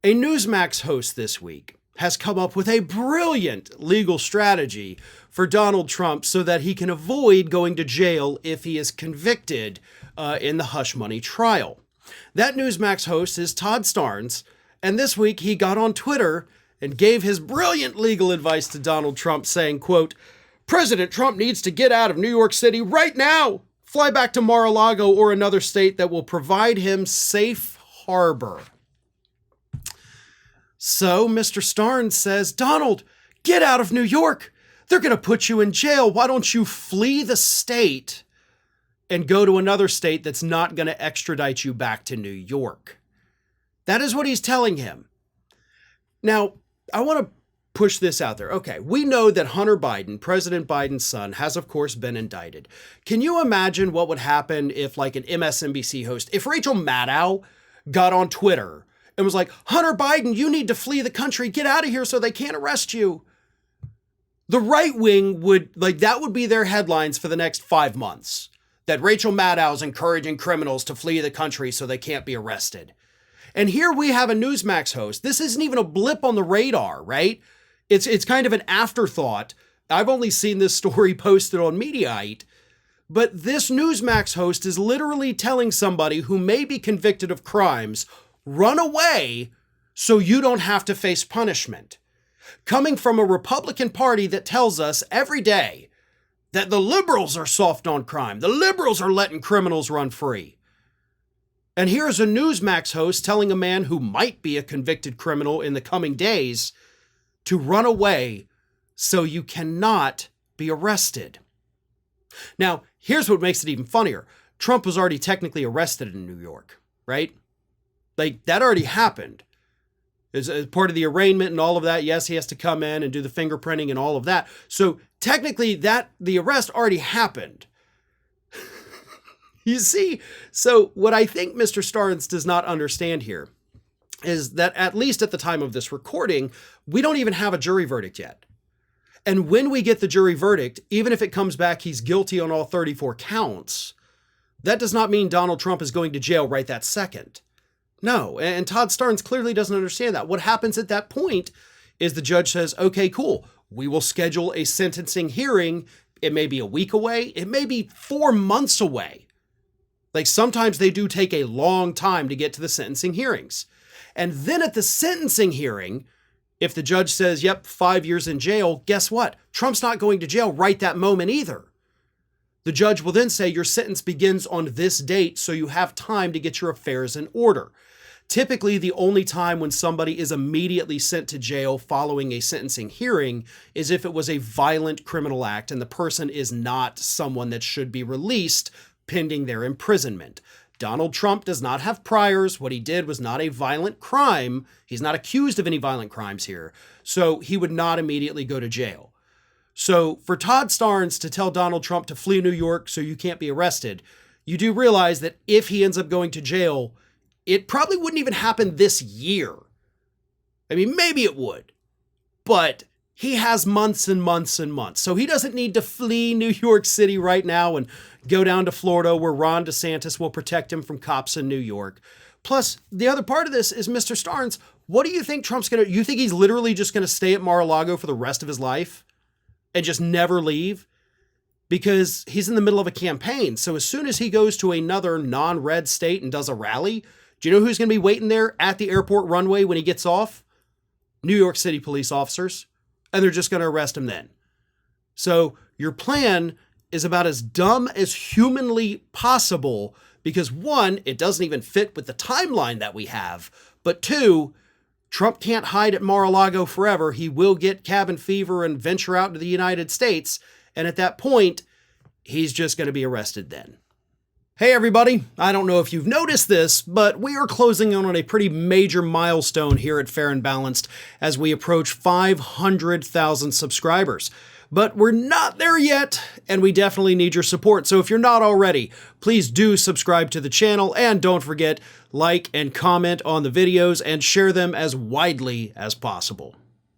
A Newsmax host this week has come up with a brilliant legal strategy for Donald Trump so that he can avoid going to jail if he is convicted in the hush money trial. That Newsmax host is Todd Starnes, and this week he got on Twitter and gave his brilliant legal advice to Donald Trump, saying, quote, "President Trump needs to get out of New York City right now. Fly back to Mar-a-Lago or another state that will provide him safe harbor." So Mr. Starnes says, "Donald, get out of New York. They're going to put you in jail. Why don't you flee the state and go to another state that's not going to extradite you back to New York?" That is what he's telling him. Now, I want to push this out there. Okay, we know that Hunter Biden, President Biden's son, has of course been indicted. Can you imagine what would happen if, like, an MSNBC host, if Rachel Maddow got on Twitter and was like, "Hunter Biden, you need to flee the country, get out of here so they can't arrest you"? The right wing would, that would be their headlines for the next 5 months. That Rachel Maddow's encouraging criminals to flee the country so they can't be arrested. And here we have a Newsmax host. This isn't even a blip on the radar, right? It's kind of an afterthought. I've only seen this story posted on Mediaite, but this Newsmax host is literally telling somebody who may be convicted of crimes, run away so you don't have to face punishment. Coming from a Republican Party that tells us every day that the liberals are soft on crime. The liberals are letting criminals run free. And here's a Newsmax host telling a man who might be a convicted criminal in the coming days to run away so you cannot be arrested. Now, here's what makes it even funnier. Trump was already technically arrested in New York, right? That already happened. As part of the arraignment and all of that, yes, he has to come in and do the fingerprinting and all of that. So technically the arrest already happened. You see? So what I think Mr. Starnes does not understand here is that at least at the time of this recording, we don't even have a jury verdict yet. And when we get the jury verdict, even if it comes back he's guilty on all 34 counts, that does not mean Donald Trump is going to jail right that second. No, and Todd Starnes clearly doesn't understand that. What happens at that point is the judge says, "Okay, cool. We will schedule a sentencing hearing." It may be a week away. It may be 4 months away. Sometimes they do take a long time to get to the sentencing hearings. And then at the sentencing hearing, if the judge says, "Yep, 5 years in jail," guess what? Trump's not going to jail right that moment either. The judge will then say your sentence begins on this date, so you have time to get your affairs in order. Typically, the only time when somebody is immediately sent to jail following a sentencing hearing is if it was a violent criminal act and the person is not someone that should be released pending their imprisonment. Donald Trump does not have priors. What he did was not a violent crime. He's not accused of any violent crimes here. So he would not immediately go to jail. So for Todd Starnes to tell Donald Trump to flee New York so you can't be arrested, you do realize that if he ends up going to jail, it probably wouldn't even happen this year. I mean, maybe it would, but he has months and months and months. So he doesn't need to flee New York City right now and go down to Florida where Ron DeSantis will protect him from cops in New York. Plus, the other part of this is, Mr. Starnes, what do you think Trump's going to, you think he's literally just going to stay at Mar-a-Lago for the rest of his life and just never leave? Because he's in the middle of a campaign. So as soon as he goes to another non-red state and does a rally, do you know who's going to be waiting there at the airport runway when he gets off? New York City police officers. And they're just going to arrest him then. So your plan is about as dumb as humanly possible because, one, it doesn't even fit with the timeline that we have. But two, Trump can't hide at Mar-a-Lago forever. He will get cabin fever and venture out to the United States. And at that point, he's just going to be arrested then. Hey everybody, I don't know if you've noticed this, but we are closing in on a pretty major milestone here at Fair and Balanced as we approach 500,000 subscribers. But we're not there yet, and we definitely need your support. So if you're not already, please do subscribe to the channel, and don't forget, like and comment on the videos and share them as widely as possible.